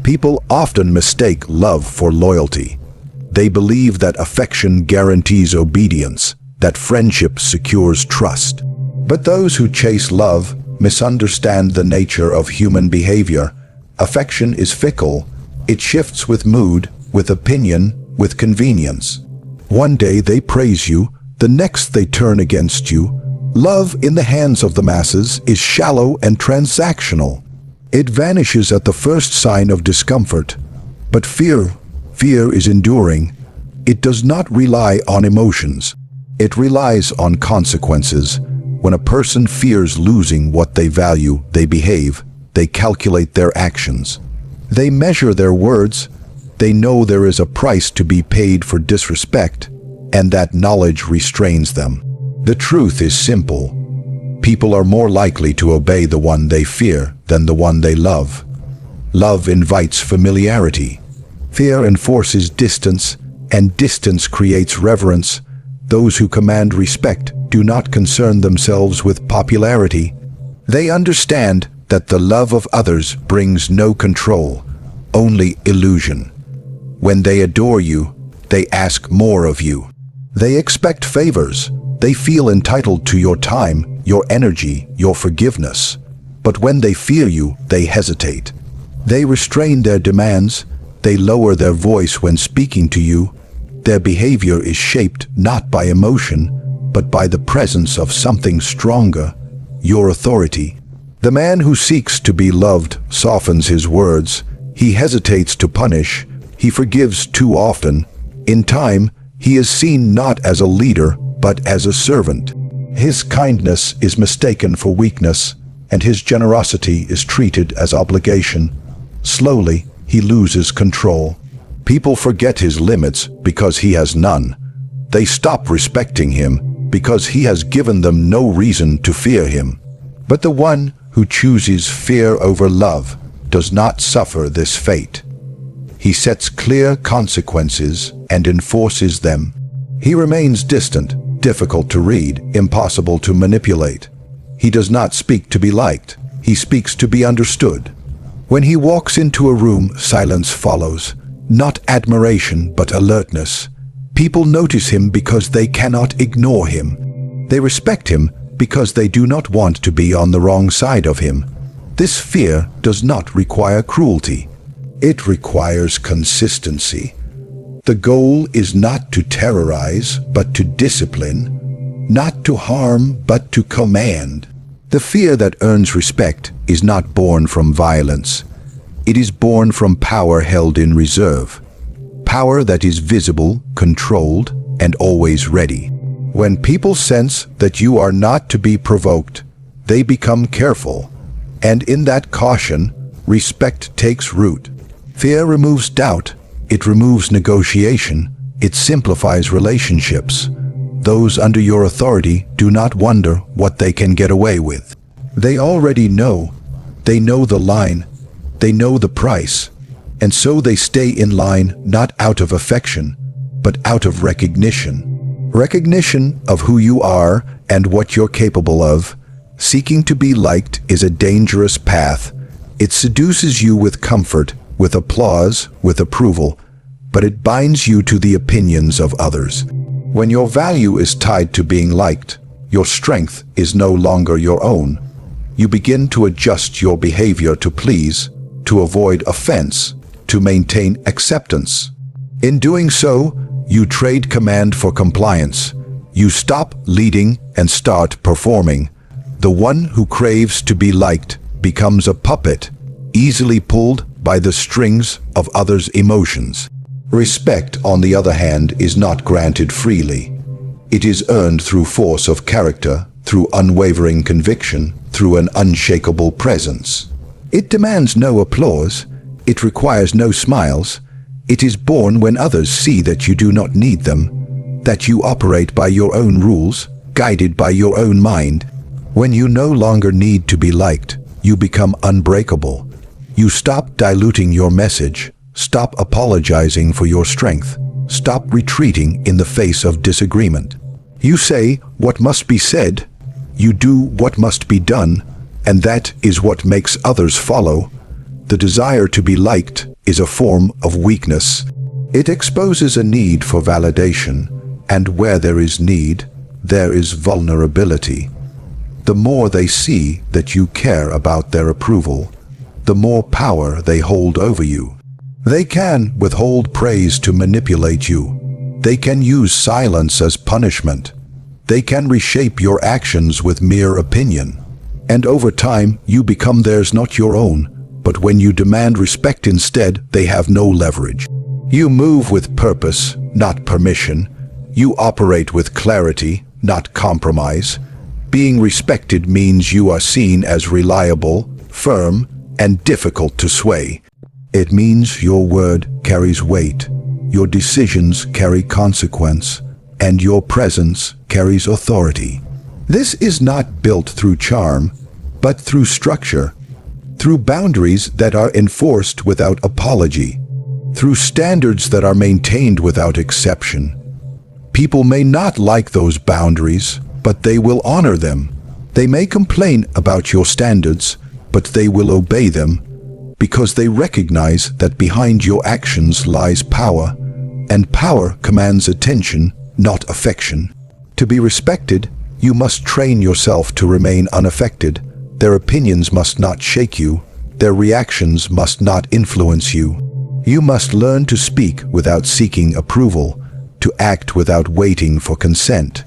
People often mistake love for loyalty. They believe that affection guarantees obedience, that friendship secures trust. But those who chase love misunderstand the nature of human behavior. Affection is fickle. It shifts with mood, with opinion, with convenience. One day they praise you, the next they turn against you. Love in the hands of the masses is shallow and transactional. It vanishes at the first sign of discomfort. But fear is enduring. It does not rely on emotions. It relies on consequences. When a person fears losing what they value, they behave. They calculate their actions. They measure their words. They know there is a price to be paid for disrespect, and that knowledge restrains them. The truth is simple. People are more likely to obey the one they fear than the one they love. Love invites familiarity. Fear enforces distance, and distance creates reverence. Those who command respect do not concern themselves with popularity. They understand that the love of others brings no control, only illusion. When they adore you, they ask more of you. They expect favors. They feel entitled to your time, your energy, your forgiveness. But when they fear you, they hesitate. They restrain their demands. They lower their voice when speaking to you. Their behavior is shaped not by emotion, but by the presence of something stronger, your authority. The man who seeks to be loved softens his words. He hesitates to punish. He forgives too often. In time, he is seen not as a leader, but as a servant. His kindness is mistaken for weakness, and his generosity is treated as obligation. Slowly, he loses control. People forget his limits because he has none. They stop respecting him because he has given them no reason to fear him. But the one who chooses fear over love does not suffer this fate. He sets clear consequences and enforces them. He remains distant, difficult to read, impossible to manipulate. He does not speak to be liked. He speaks to be understood. When he walks into a room, silence follows. Not admiration, but alertness. People notice him because they cannot ignore him. They respect him because they do not want to be on the wrong side of him. This fear does not require cruelty. It requires consistency. The goal is not to terrorize, but to discipline. Not to harm, but to command. The fear that earns respect is not born from violence. It is born from power held in reserve. Power that is visible, controlled, and always ready. When people sense that you are not to be provoked, they become careful. And in that caution, respect takes root. Fear removes doubt. It removes negotiation. It simplifies relationships. Those under your authority do not wonder what they can get away with. They already know. They know the line. They know the price. And so they stay in line not out of affection, but out of recognition. Recognition of who you are and what you're capable of. Seeking to be liked is a dangerous path. It seduces you with comfort, with applause, with approval, but it binds you to the opinions of others. When your value is tied to being liked, your strength is no longer your own. You begin to adjust your behavior to please, to avoid offense, to maintain acceptance. In doing so, you trade command for compliance. You stop leading and start performing. The one who craves to be liked becomes a puppet, easily pulled by the strings of others' emotions. Respect, on the other hand, is not granted freely. It is earned through force of character, through unwavering conviction, through an unshakable presence. It demands no applause. It requires no smiles. It is born when others see that you do not need them, that you operate by your own rules, guided by your own mind. When you no longer need to be liked, you become unbreakable. You stop diluting your message, stop apologizing for your strength, stop retreating in the face of disagreement. You say what must be said, you do what must be done, and that is what makes others follow. The desire to be liked is a form of weakness. It exposes a need for validation, and where there is need, there is vulnerability. The more they see that you care about their approval, the more power they hold over you. They can withhold praise to manipulate you. They can use silence as punishment. They can reshape your actions with mere opinion. And over time, you become theirs, not your own. But when you demand respect instead, they have no leverage. You move with purpose, not permission. You operate with clarity, not compromise. Being respected means you are seen as reliable, firm, and difficult to sway. It means your word carries weight, your decisions carry consequence, and your presence carries authority. This is not built through charm, but through structure, through boundaries that are enforced without apology, through standards that are maintained without exception. People may not like those boundaries, but they will honor them. They may complain about your standards, but they will obey them because they recognize that behind your actions lies power, and power commands attention, not affection. To be respected, you must train yourself to remain unaffected. Their opinions must not shake you. Their reactions must not influence you. You must learn to speak without seeking approval, to act without waiting for consent.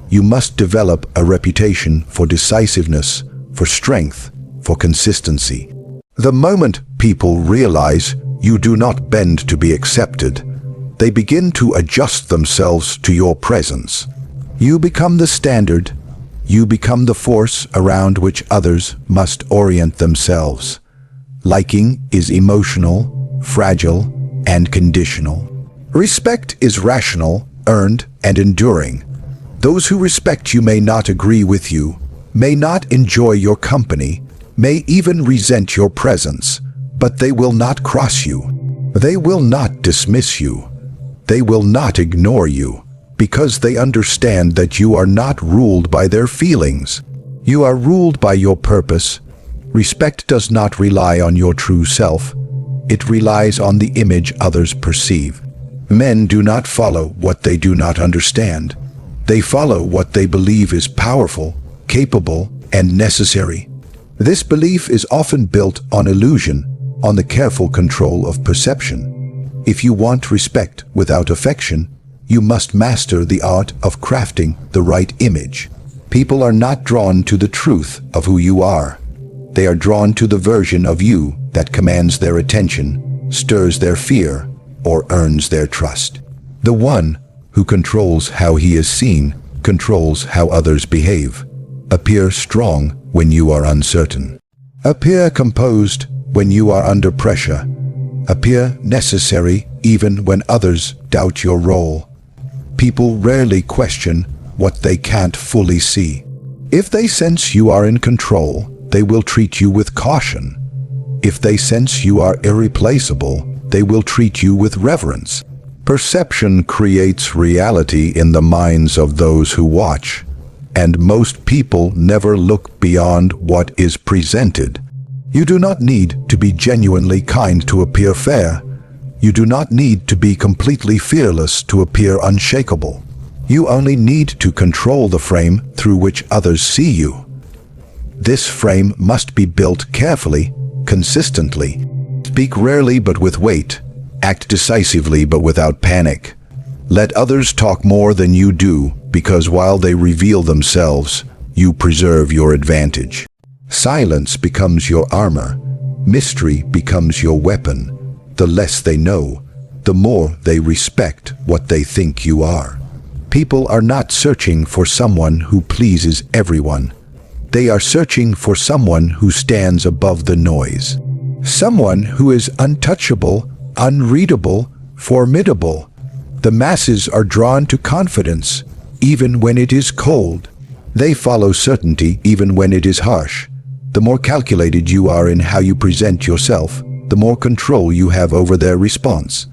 You must develop a reputation for decisiveness, for strength, for consistency. The moment people realize you do not bend to be accepted, they begin to adjust themselves to your presence. You become the standard. You become the force around which others must orient themselves. Liking is emotional, fragile, and conditional. Respect is rational, earned, and enduring. Those who respect you may not agree with you, may not enjoy your company, may even resent your presence, but they will not cross you. They will not dismiss you. They will not ignore you, because they understand that you are not ruled by their feelings. You are ruled by your purpose. Respect does not rely on your true self. It relies on the image others perceive. Men do not follow what they do not understand. They follow what they believe is powerful, capable, and necessary. This belief is often built on illusion, on the careful control of perception. If you want respect without affection, you must master the art of crafting the right image. People are not drawn to the truth of who you are. They are drawn to the version of you that commands their attention, stirs their fear, or earns their trust. The one who controls how he is seen controls how others behave. Appear strong when you are uncertain. Appear composed when you are under pressure. Appear necessary even when others doubt your role. People rarely question what they can't fully see. If they sense you are in control, they will treat you with caution. If they sense you are irreplaceable, they will treat you with reverence. Perception creates reality in the minds of those who watch, and most people never look beyond what is presented. You do not need to be genuinely kind to appear fair. You do not need to be completely fearless to appear unshakable. You only need to control the frame through which others see you. This frame must be built carefully, consistently. Speak rarely but with weight. Act decisively but without panic. Let others talk more than you do, because while they reveal themselves, you preserve your advantage. Silence becomes your armor. Mystery becomes your weapon. The less they know, the more they respect what they think you are. People are not searching for someone who pleases everyone. They are searching for someone who stands above the noise. Someone who is untouchable, unreadable, formidable. The masses are drawn to confidence, even when it is cold. They follow certainty even when it is harsh. The more calculated you are in how you present yourself, the more control you have over their response.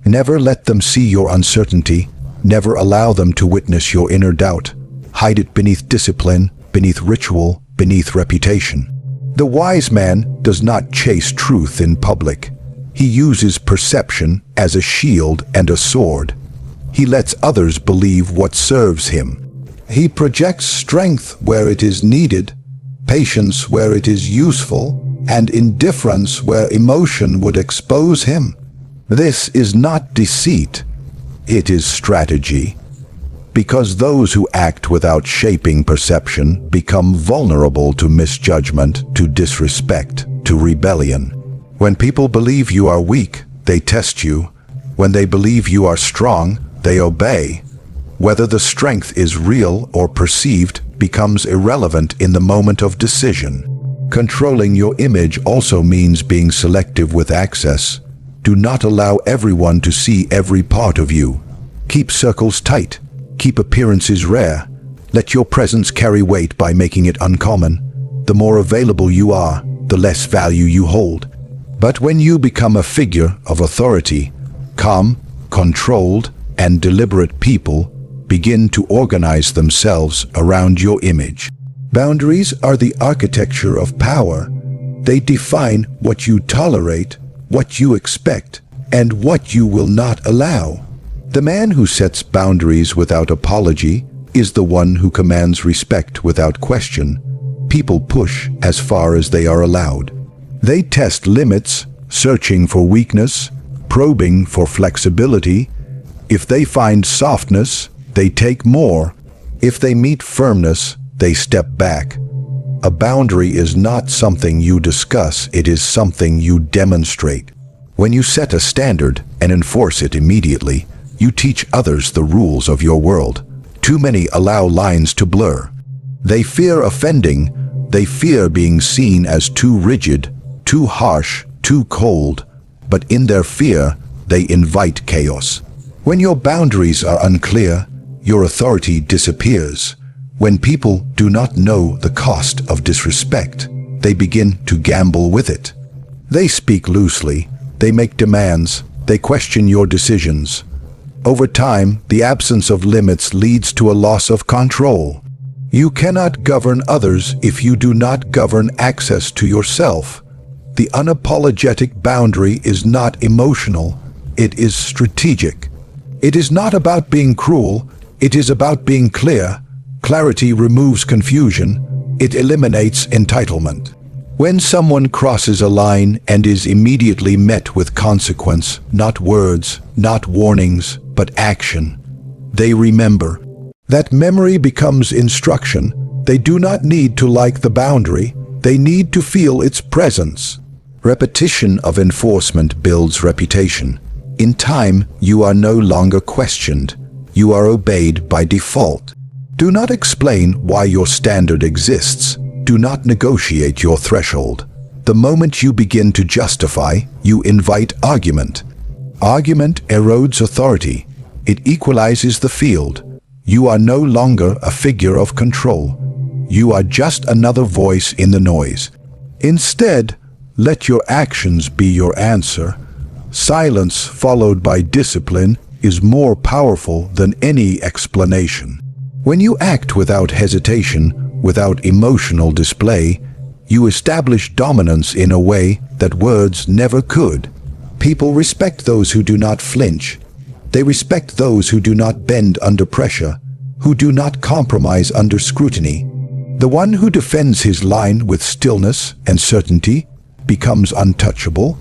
Never let them see your uncertainty. Never allow them to witness your inner doubt. Hide it beneath discipline, beneath ritual, beneath reputation. The wise man does not chase truth in public. He uses perception as a shield and a sword. He lets others believe what serves him. He projects strength where it is needed, patience where it is useful, and indifference where emotion would expose him. This is not deceit. It is strategy. Because those who act without shaping perception become vulnerable to misjudgment, to disrespect, to rebellion. When people believe you are weak, they test you. When they believe you are strong, they obey. Whether the strength is real or perceived becomes irrelevant in the moment of decision. Controlling your image also means being selective with access. Do not allow everyone to see every part of you. Keep circles tight. Keep appearances rare. Let your presence carry weight by making it uncommon. The more available you are, the less value you hold. But when you become a figure of authority, calm, controlled, and deliberate people begin to organize themselves around your image. Boundaries are the architecture of power. They define what you tolerate, what you expect, and what you will not allow. The man who sets boundaries without apology is the one who commands respect without question. People push as far as they are allowed. They test limits, searching for weakness, probing for flexibility. If they find softness, they take more. If they meet firmness, they step back. A boundary is not something you discuss, it is something you demonstrate. When you set a standard and enforce it immediately, you teach others the rules of your world. Too many allow lines to blur. They fear offending. They fear being seen as too rigid, too harsh, too cold. But in their fear, they invite chaos. When your boundaries are unclear, your authority disappears. When people do not know the cost of disrespect, they begin to gamble with it. They speak loosely. They make demands. They question your decisions. Over time, the absence of limits leads to a loss of control. You cannot govern others if you do not govern access to yourself. The unapologetic boundary is not emotional, it is strategic. It is not about being cruel, it is about being clear. Clarity removes confusion, it eliminates entitlement. When someone crosses a line and is immediately met with consequence, not words, not warnings, but action, they remember. That memory becomes instruction. They do not need to like the boundary, they need to feel its presence. Repetition of enforcement builds reputation. In time, you are no longer questioned. You are obeyed by default. Do not explain why your standard exists. Do not negotiate your threshold. The moment you begin to justify, you invite argument. Argument erodes authority. It equalizes the field. You are no longer a figure of control. You are just another voice in the noise. Instead, let your actions be your answer. Silence followed by discipline is more powerful than any explanation. When you act without hesitation, without emotional display, you establish dominance in a way that words never could. People respect those who do not flinch. They respect those who do not bend under pressure, who do not compromise under scrutiny. The one who defends his line with stillness and certainty becomes untouchable.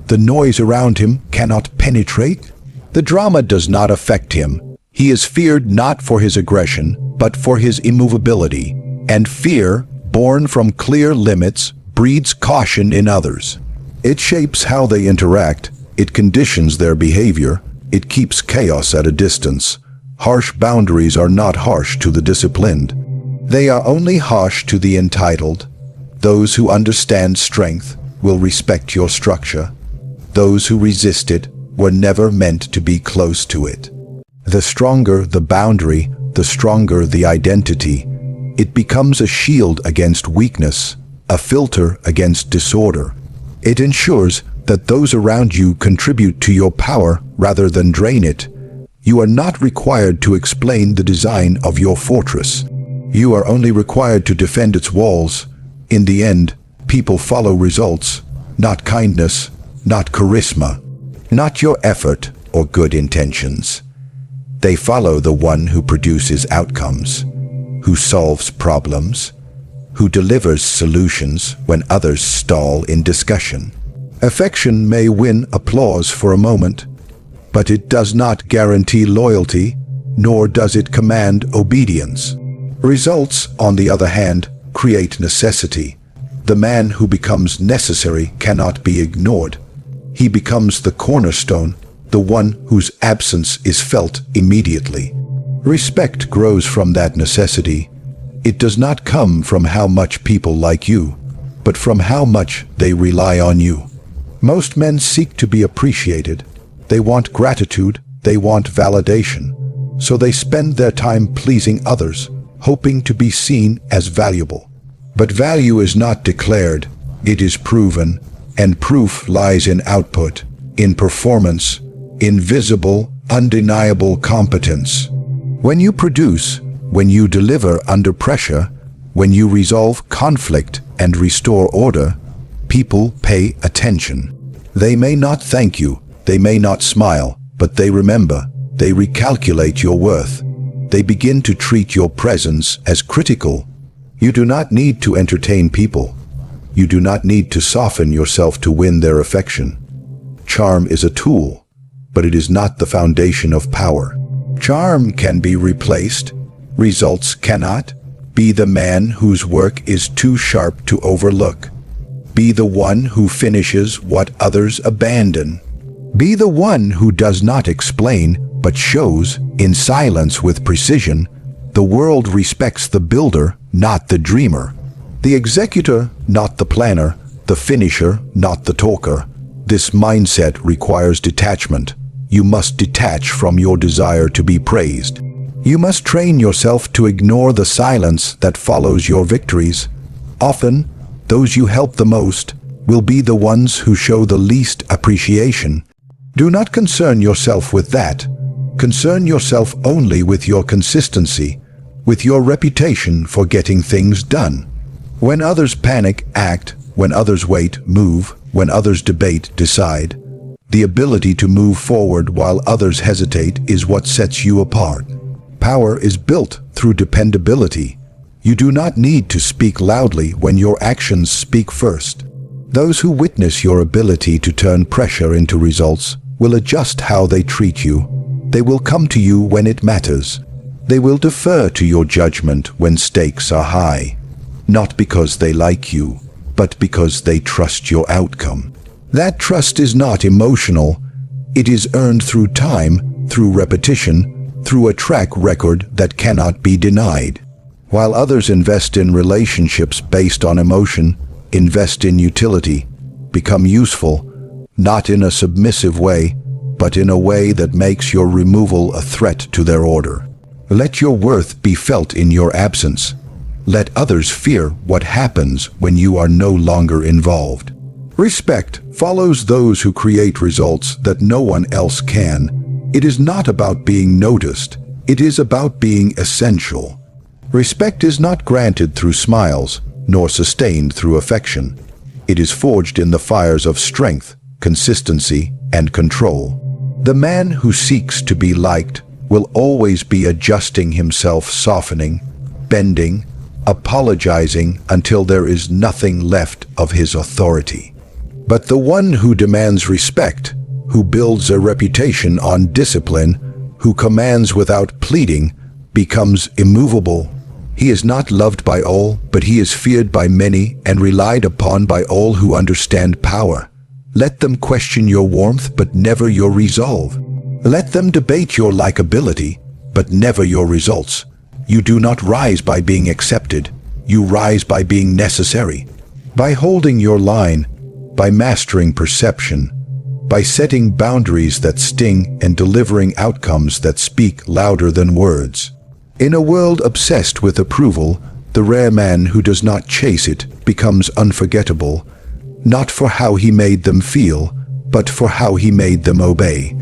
The noise around him cannot penetrate. The drama does not affect him. He is feared not for his aggression, but for his immovability. And fear, born from clear limits, breeds caution in others. It shapes how they interact. It conditions their behavior. It keeps chaos at a distance. Harsh boundaries are not harsh to the disciplined. They are only harsh to the entitled. Those who understand strength will respect your structure. Those who resist it were never meant to be close to it. The stronger the boundary, the stronger the identity. It becomes a shield against weakness, a filter against disorder. It ensures that those around you contribute to your power rather than drain it. You are not required to explain the design of your fortress. You are only required to defend its walls. In the end, People follow results, not kindness, not charisma, not your effort or good intentions. They follow the one who produces outcomes, who solves problems, who delivers solutions when others stall in discussion. Affection may win applause for a moment, but it does not guarantee loyalty, nor does it command obedience. Results, on the other hand, create necessity. The man who becomes necessary cannot be ignored. He becomes the cornerstone, the one whose absence is felt immediately. Respect grows from that necessity. It does not come from how much people like you, but from how much they rely on you. Most men seek to be appreciated. They want gratitude, they want validation. So they spend their time pleasing others, hoping to be seen as valuable. But value is not declared, it is proven, and proof lies in output, in performance, in visible, undeniable competence. When you produce, when you deliver under pressure, when you resolve conflict and restore order, people pay attention. They may not thank you, they may not smile, but they remember, they recalculate your worth. They begin to treat your presence as critical. You do not need to entertain people. You do not need to soften yourself to win their affection. Charm is a tool, but it is not the foundation of power. Charm can be replaced. Results cannot. Be the man whose work is too sharp to overlook. Be the one who finishes what others abandon. Be the one who does not explain, but shows, in silence with precision. The world respects the builder, not the dreamer. The executor, not the planner. The finisher, not the talker. This mindset requires detachment. You must detach from your desire to be praised. You must train yourself to ignore the silence that follows your victories. Often, those you help the most will be the ones who show the least appreciation. Do not concern yourself with that. Concern yourself only with your consistency, with your reputation for getting things done. When others panic, act. When others wait, move. When others debate, decide. The ability to move forward while others hesitate is what sets you apart. Power is built through dependability. You do not need to speak loudly when your actions speak first. Those who witness your ability to turn pressure into results will adjust how they treat you. They will come to you when it matters. They will defer to your judgment when stakes are high. Not because they like you, but because they trust your outcome. That trust is not emotional. It is earned through time, through repetition, through a track record that cannot be denied. While others invest in relationships based on emotion, invest in utility, become useful, not in a submissive way, but in a way that makes your removal a threat to their order. Let your worth be felt in your absence. Let others fear what happens when you are no longer involved. Respect follows those who create results that no one else can. It is not about being noticed. It is about being essential. Respect is not granted through smiles, nor sustained through affection. It is forged in the fires of strength, consistency, and control. The man who seeks to be liked will always be adjusting himself, softening, bending, apologizing until there is nothing left of his authority. But the one who demands respect, who builds a reputation on discipline, who commands without pleading, becomes immovable. He is not loved by all, but he is feared by many and relied upon by all who understand power. Let them question your warmth, but never your resolve. Let them debate your likability, but never your results. You do not rise by being accepted. You rise by being necessary. By holding your line, by mastering perception, by setting boundaries that sting and delivering outcomes that speak louder than words. In a world obsessed with approval, the rare man who does not chase it becomes unforgettable, not for how he made them feel, but for how he made them obey.